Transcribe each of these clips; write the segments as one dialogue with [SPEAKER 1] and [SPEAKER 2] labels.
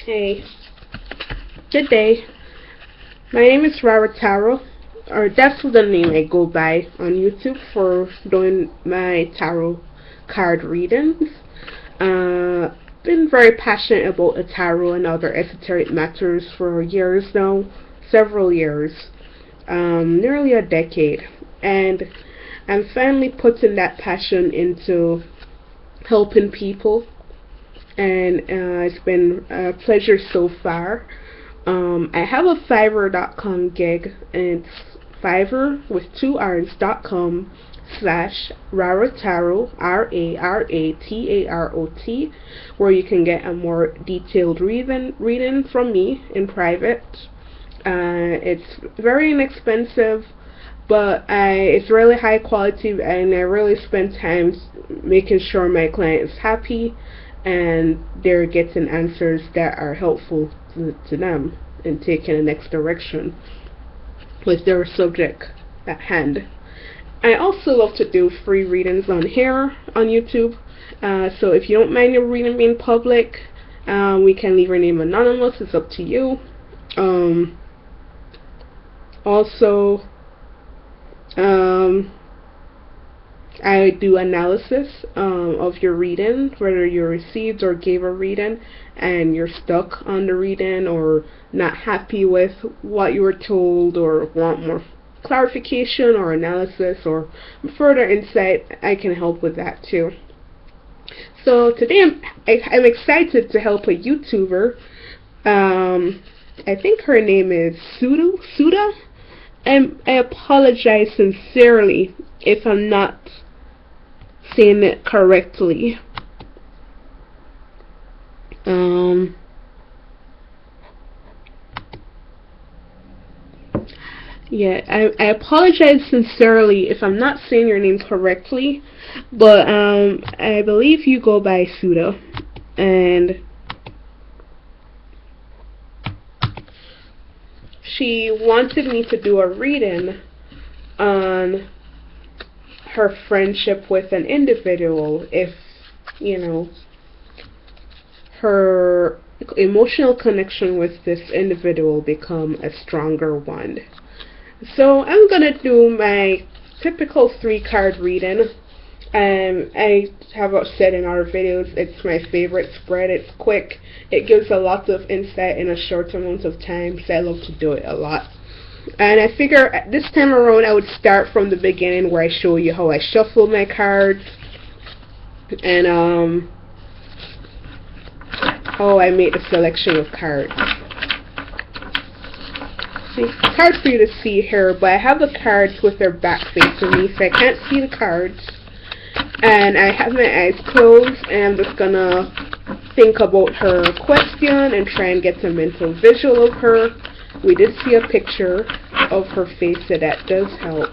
[SPEAKER 1] Hey, good day. My name is Rara Tarot, or that's the name I go by on YouTube for doing my tarot card readings. Been very passionate about the tarot and other esoteric matters for years now, several years, nearly a decade, and I'm finally putting that passion into helping people, and it's been a pleasure so far. I have a Fiverr.com gig, and it's Fiverr with two R's.com slash Rarataro, Rarataro, where you can get a more detailed reading from me in private. It's very inexpensive, but it's really high quality, and I really spend time making sure my client is happy and they're getting answers that are helpful to them in taking the next direction with their subject at hand. I also love to do free readings on here on YouTube. So if you don't mind your reading being public, we can leave your name anonymous. It's up to you. Also, I do analysis of your reading, whether you received or gave a reading and you're stuck on the reading or not happy with what you were told or want more clarification or analysis or further insight. I can help with that too. So today I'm excited to help a YouTuber. I think her name is Sudha. I apologize sincerely if I'm not saying it correctly. I apologize sincerely if I'm not saying your name correctly, but I believe you go by Sudha, and she wanted me to do a reading on her friendship with an individual, if her emotional connection with this individual become a stronger one. So I'm gonna do my typical 3-card reading. I have said in our videos, it's my favorite spread. It's quick. It gives a lot of insight in a short amount of time, so I love to do it a lot. And I figure this time around I would start from the beginning, where I show you how I shuffle my cards and how I make the selection of cards. It's hard for you to see here, but I have the cards with their back facing me, so I can't see the cards. And I have my eyes closed, and I'm just gonna think about her question and try and get a mental visual of her. We did see a picture of her face, so that does help.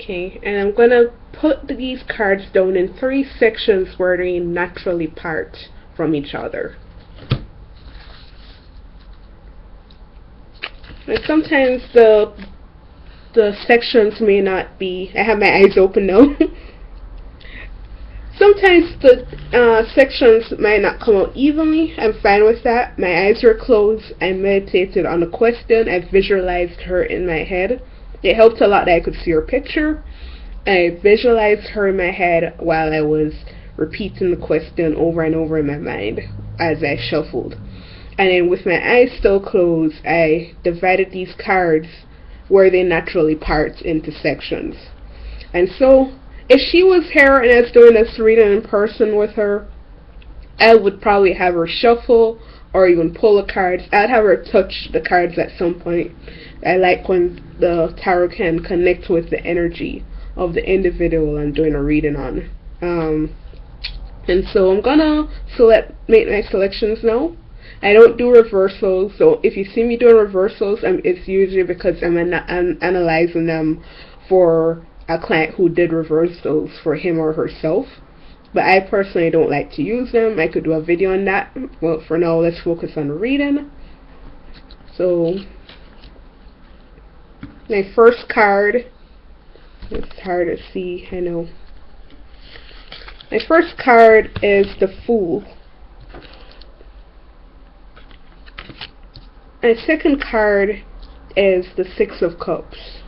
[SPEAKER 1] Okay, and I'm going to put these cards down in 3 sections where they naturally part from each other. And sometimes the sections may not be... I have my eyes open now. Sometimes the sections might not come out evenly. I'm fine with that. My eyes were closed. I meditated on the question. I visualized her in my head. It helped a lot that I could see her picture. I visualized her in my head while I was repeating the question over and over in my mind as I shuffled. And then with my eyes still closed, I divided these cards where they naturally part into sections. And so, if she was here and I was doing this reading in person with her, I would probably have her shuffle or even pull the cards. I'd have her touch the cards at some point. I like when the tarot can connect with the energy of the individual I'm doing a reading on. And so I'm gonna make my selections now. I don't do reversals, so if you see me doing reversals, it's usually because I'm analyzing them for a client who did reversals for him or herself. But I personally don't like to use them. I could do a video on that. Well, for now, let's focus on reading. So, my first card, it's hard to see, I know. My first card is the Fool. My second card is the Six of Cups.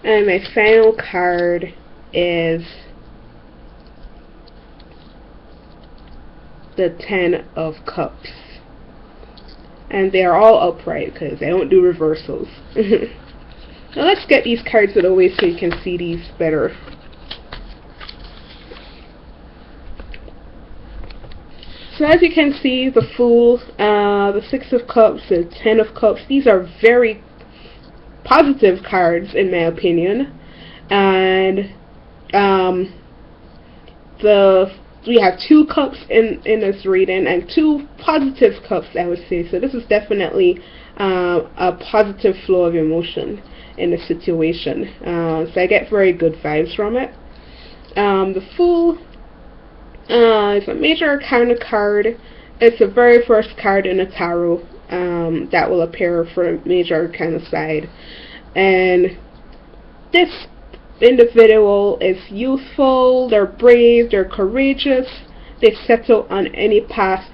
[SPEAKER 1] And my final card is the Ten of Cups. And they are all upright because I don't do reversals. Now let's get these cards out of the way so you can see these better. So as you can see, the Fool, the Six of Cups, the Ten of Cups, these are very positive cards in my opinion. And we have 2 cups in this reading and 2 positive cups, I would say. So this is definitely a positive flow of emotion in the situation. So I get very good vibes from it. The Fool is a major arcana card. It's the very first card in the tarot that will appear for major arcana side. And this individual is youthful, they're brave, they're courageous, they settle on any path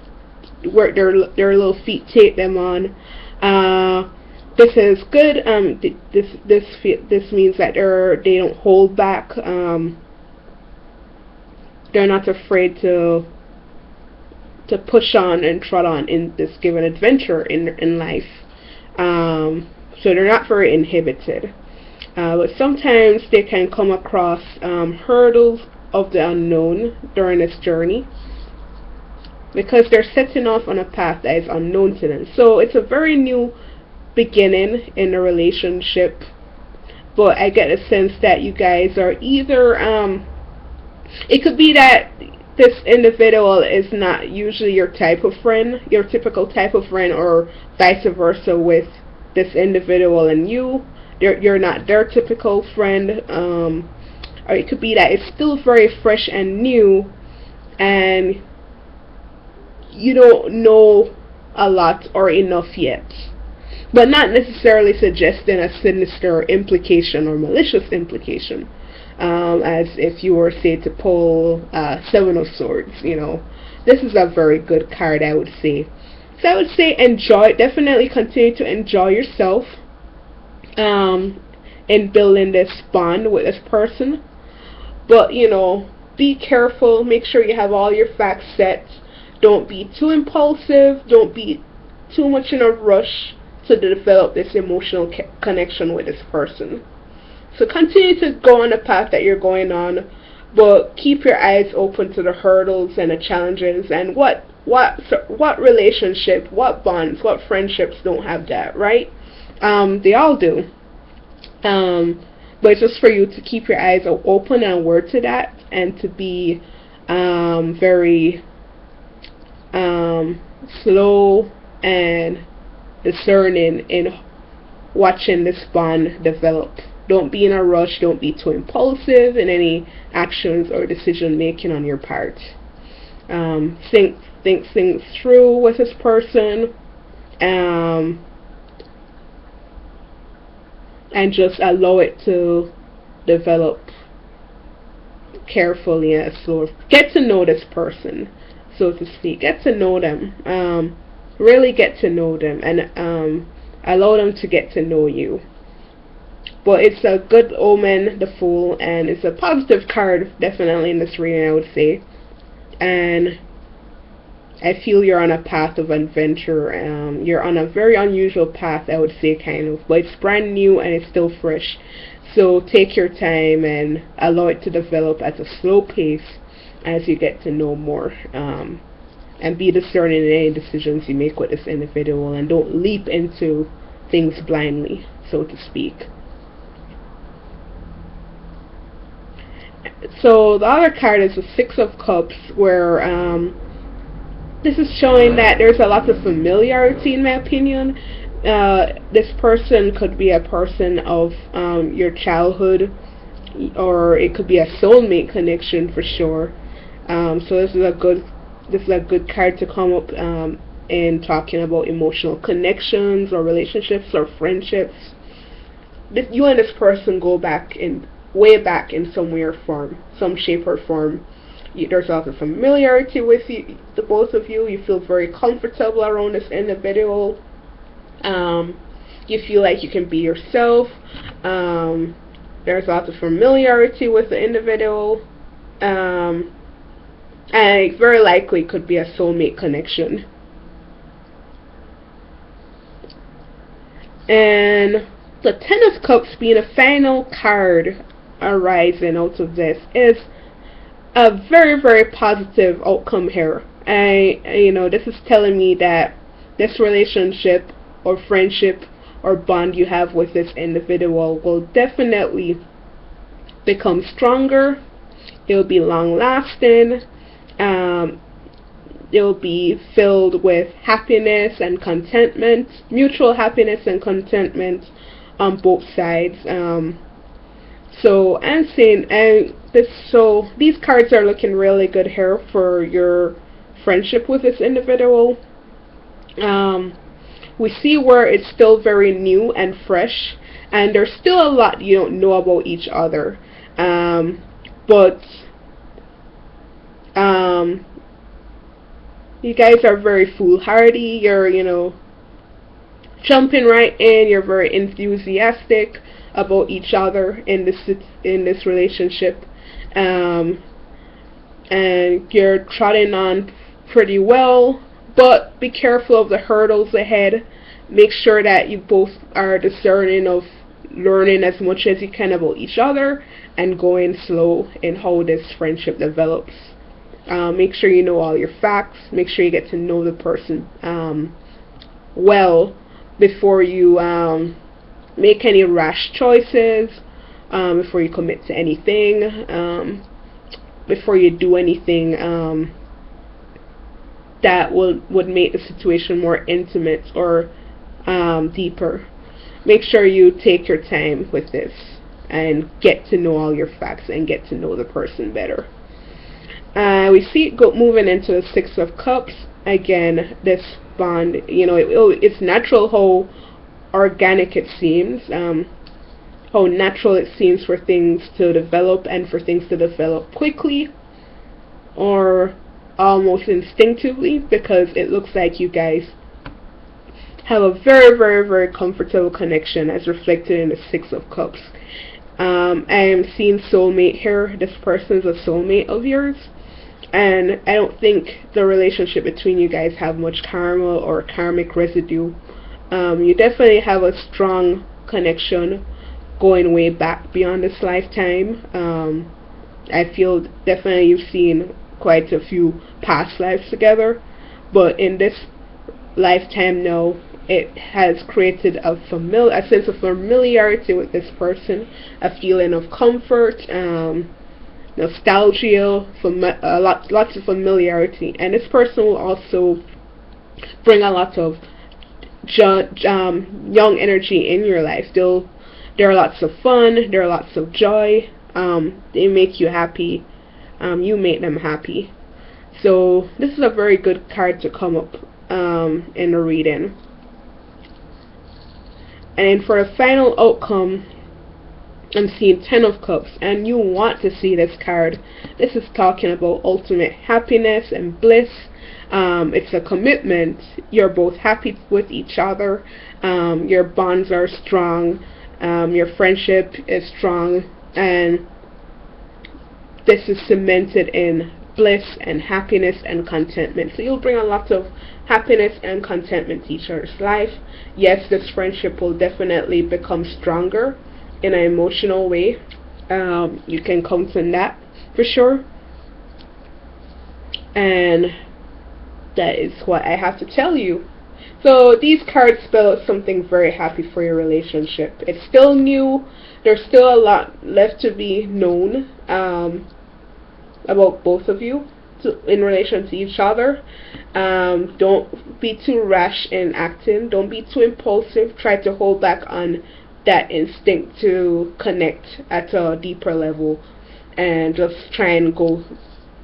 [SPEAKER 1] where their little feet take them on. This is good. This means that they don't hold back. They're not afraid to push on and trot on in this given adventure in life. So they're not very inhibited. But sometimes they can come across hurdles of the unknown during this journey because they're setting off on a path that is unknown to them. So it's a very new beginning in a relationship, but I get a sense that you guys are either it could be that this individual is not usually your type of friend, your typical type of friend, or vice versa with this individual and you. You're not their typical friend, or it could be that it's still very fresh and new and you don't know a lot or enough yet, but not necessarily suggesting a sinister implication or malicious implication, as if you were, say, to pull Seven of Swords. This is a very good card, I would say. So I would say definitely continue to enjoy yourself in building this bond with this person, but be careful, make sure you have all your facts set. Don't be too impulsive, don't be too much in a rush to develop this emotional connection with this person. So continue to go on the path that you're going on, but keep your eyes open to the hurdles and the challenges, and what relationship, what bonds, what friendships don't have that, right? They all do. But it's just for you to keep your eyes open and alert to that, and to be very slow and discerning in watching this bond develop. Don't be in a rush, don't be too impulsive in any actions or decision making on your part. Think things through with this person, and just allow it to develop carefully and slow. Get to know this person, so to speak. Get to know them. Really get to know them, and allow them to get to know you. But it's a good omen, the Fool, and it's a positive card definitely in this reading, I would say. And I feel you're on a path of adventure. You're on a very unusual path, I would say, kind of. But it's brand new and it's still fresh. So take your time and allow it to develop at a slow pace as you get to know more. And be discerning in any decisions you make with this individual. And don't leap into things blindly, so to speak. So the other card is the Six of Cups, where this is showing that there's a lot of familiarity, in my opinion. This person could be a person of your childhood, or it could be a soulmate connection for sure. So this is a good card to come up in talking about emotional connections or relationships or friendships. You and this person go back in way back in some way or form, some shape or form. There's a lot of familiarity with you, the both of you. You feel very comfortable around this individual. You feel like you can be yourself. There's a lot of familiarity with the individual. And it very likely could be a soulmate connection. And the Ten of Cups being a final card arising out of this is a very, very positive outcome here. This is telling me that this relationship or friendship or bond you have with this individual will definitely become stronger. It will be long lasting. It will be filled with happiness and contentment, mutual happiness and contentment on both sides. So I'm saying, these cards are looking really good here for your friendship with this individual. We see where it's still very new and fresh, and there's still a lot you don't know about each other. But you guys are very foolhardy. You're, jumping right in. You're very enthusiastic about each other in this relationship, and you're trotting on pretty well. But be careful of the hurdles ahead. Make sure that you both are discerning of learning as much as you can about each other and going slow in how this friendship develops. Make sure you know all your facts. Make sure you get to know the person well before you make any rash choices, before you commit to anything, before you do anything that would make the situation more intimate or deeper. Make sure you take your time with this and get to know all your facts and get to know the person better. We see it moving into the Six of Cups. Again, this bond, it's natural how organic it seems, how natural it seems for things to develop and for things to develop quickly or almost instinctively, because it looks like you guys have a very, very, very comfortable connection as reflected in the Six of Cups. I am seeing soulmate here. This person is a soulmate of yours, and I don't think the relationship between you guys have much karma or karmic residue. You definitely have a strong connection going way back beyond this lifetime. I feel definitely you've seen quite a few past lives together, but in this lifetime now, it has created a sense of familiarity with this person, a feeling of comfort, nostalgia, lots of familiarity, and this person will also bring a lot of young energy in your life. There are lots of fun, there are lots of joy. They make you happy. You make them happy. So this is a very good card to come up in the reading. And for a final outcome, I'm seeing Ten of Cups, and you want to see this card. This is talking about ultimate happiness and bliss. It's a commitment. You're both happy with each other. Your bonds are strong. Your friendship is strong, and this is cemented in bliss and happiness and contentment. So you'll bring a lot of happiness and contentment to each other's life. Yes, this friendship will definitely become stronger in an emotional way. You can count on that for sure. And that is what I have to tell you So these cards spell out something very happy for your relationship. It's still new. There's still a lot left to be known about both of you in relation to each other. Don't be too rash in acting. Don't be too impulsive. Try to hold back on that instinct to connect at a deeper level, and just try and go,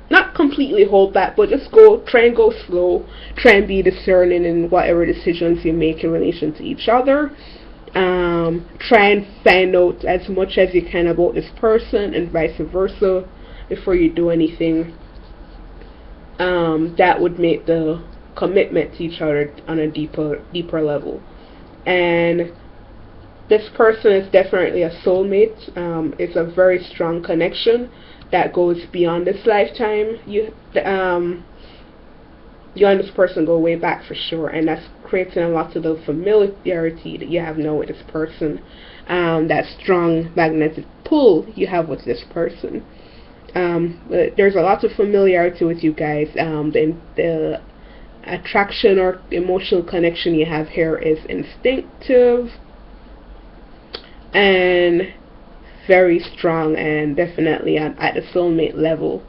[SPEAKER 1] not completely hold back, but just try and go slow. Try and be discerning in whatever decisions you make in relation to each other. Try and find out as much as you can about this person and vice versa before you do anything that would make the commitment to each other on a deeper level. And this person is definitely a soulmate. It's a very strong connection that goes beyond this lifetime. You and this person go way back for sure, and that's creating a lot of the familiarity that you have now with this person. That strong magnetic pull you have with this person. But there's a lot of familiarity with you guys. The attraction or emotional connection you have here is instinctive and very strong, and definitely at the soulmate level.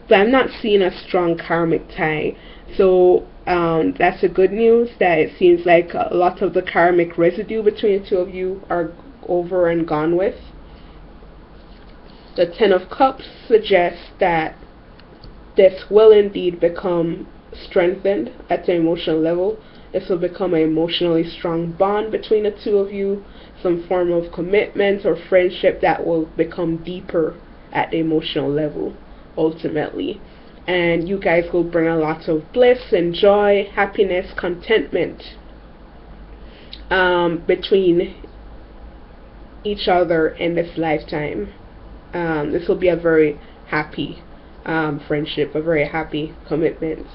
[SPEAKER 1] But I'm not seeing a strong karmic tie. So that's the good news, that it seems like a lot of the karmic residue between the two of you are over and gone with. The Ten of Cups suggests that this will indeed become strengthened at the emotional level. This will become an emotionally strong bond between the two of you, some form of commitment or friendship that will become deeper at the emotional level ultimately. And you guys will bring a lot of bliss and joy, happiness, contentment between each other in this lifetime. This will be a very happy friendship, a very happy commitment.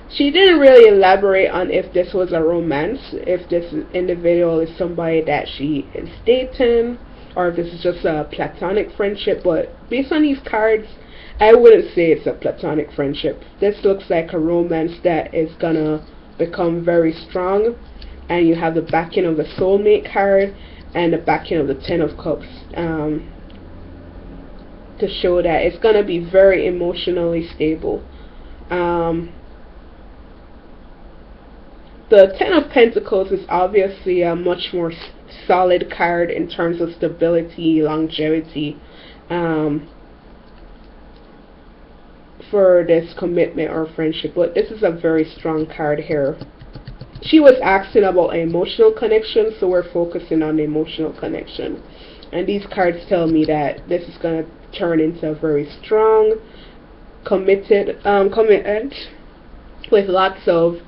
[SPEAKER 1] She didn't really elaborate on if this was a romance, if this individual is somebody that she is dating, or if this is just a platonic friendship. But based on these cards, I wouldn't say it's a platonic friendship. This looks like a romance that is gonna become very strong, and you have the backing of the soulmate card and the backing of the Ten of Cups to show that it's gonna be very emotionally stable. The Ten of Pentacles is obviously a much more solid card in terms of stability, longevity, for this commitment or friendship. But this is a very strong card here. She was asking about an emotional connection, so we're focusing on the emotional connection. And these cards tell me that this is going to turn into a very strong, commitment with lots of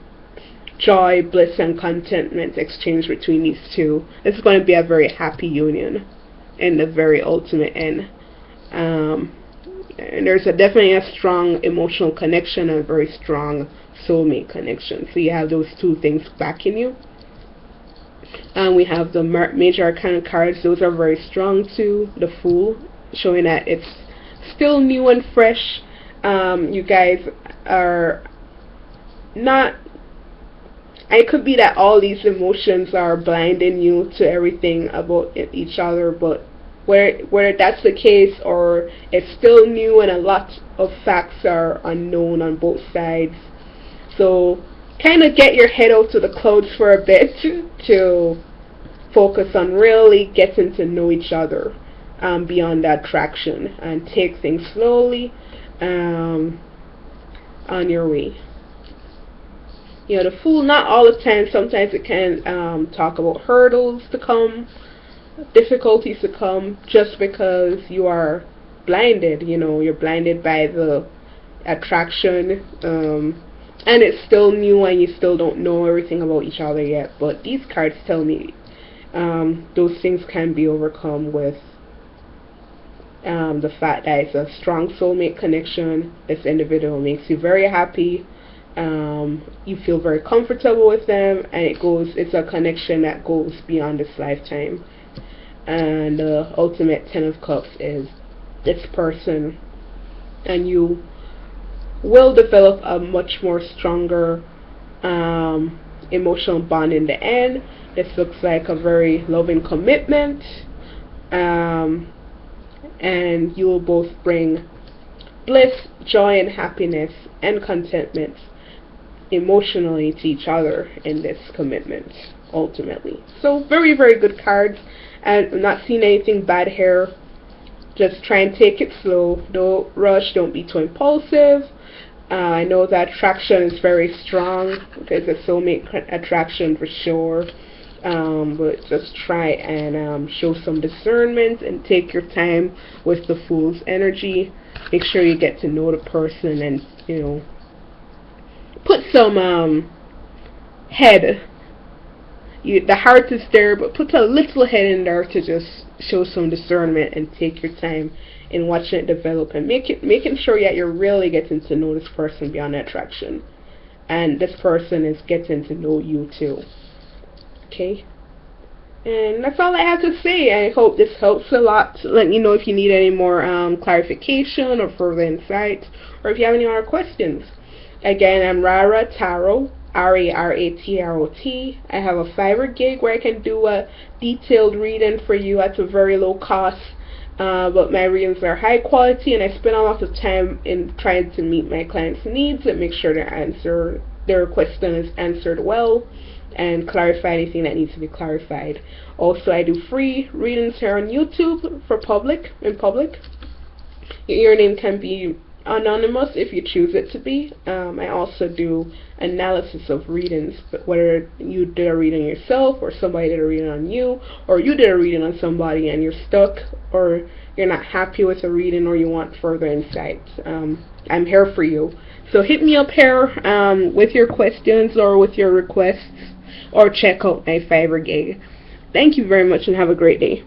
[SPEAKER 1] joy, bliss, and contentment exchange between these two. This is going to be a very happy union in the very ultimate end. And there's definitely a strong emotional connection and a very strong soulmate connection. So you have those two things backing you. And we have the major arcana cards. Those are very strong too. The Fool, showing that it's still new and fresh. You guys are not... It could be that all these emotions are blinding you to everything about each other, but whether that's the case or it's still new and a lot of facts are unknown on both sides. So kind of get your head out to the clouds for a bit to focus on really getting to know each other beyond that attraction, and take things slowly on your way. You know, the Fool, not all the time. Sometimes it can talk about hurdles to come, difficulties to come, just because you are blinded. You know, you're blinded by the attraction, and it's still new and you still don't know everything about each other yet. But these cards tell me those things can be overcome with the fact that it's a strong soulmate connection. This individual makes you very happy. You feel very comfortable with them, and it's a connection that goes beyond this lifetime. And the ultimate Ten of Cups is this person, and you will develop a much more stronger emotional bond in the end. This looks like a very loving commitment, and you will both bring bliss, joy, and happiness and contentment emotionally to each other in this commitment, ultimately. So very, very good cards. And I'm not seeing anything bad here. Just try and take it slow. Don't rush. Don't be too impulsive. I know that attraction is very strong. There's a soulmate attraction for sure. But just try and show some discernment and take your time with the Fool's energy. Make sure you get to know the person and, put some head. The heart is there, but put a little head in there to just show some discernment and take your time in watching it develop and making sure that you're really getting to know this person beyond attraction, and this person is getting to know you too. Okay, and that's all I have to say. I hope this helps a lot. Let me know if you need any more clarification or further insight, or if you have any other questions. Again, I'm Rara Tarot, RaratRot. I have a Fiverr gig where I can do a detailed reading for you at a very low cost, but my readings are high quality, and I spend a lot of time in trying to meet my clients' needs and make sure their question is answered well and clarify anything that needs to be clarified. Also, I do free readings here on YouTube for in public. Your name can be anonymous if you choose it to be. I also do analysis of readings, but whether you did a reading yourself or somebody did a reading on you, or you did a reading on somebody and you're stuck or you're not happy with a reading or you want further insights, I'm here for you. So hit me up here with your questions or with your requests, or check out my Fiverr gig. Thank you very much and have a great day.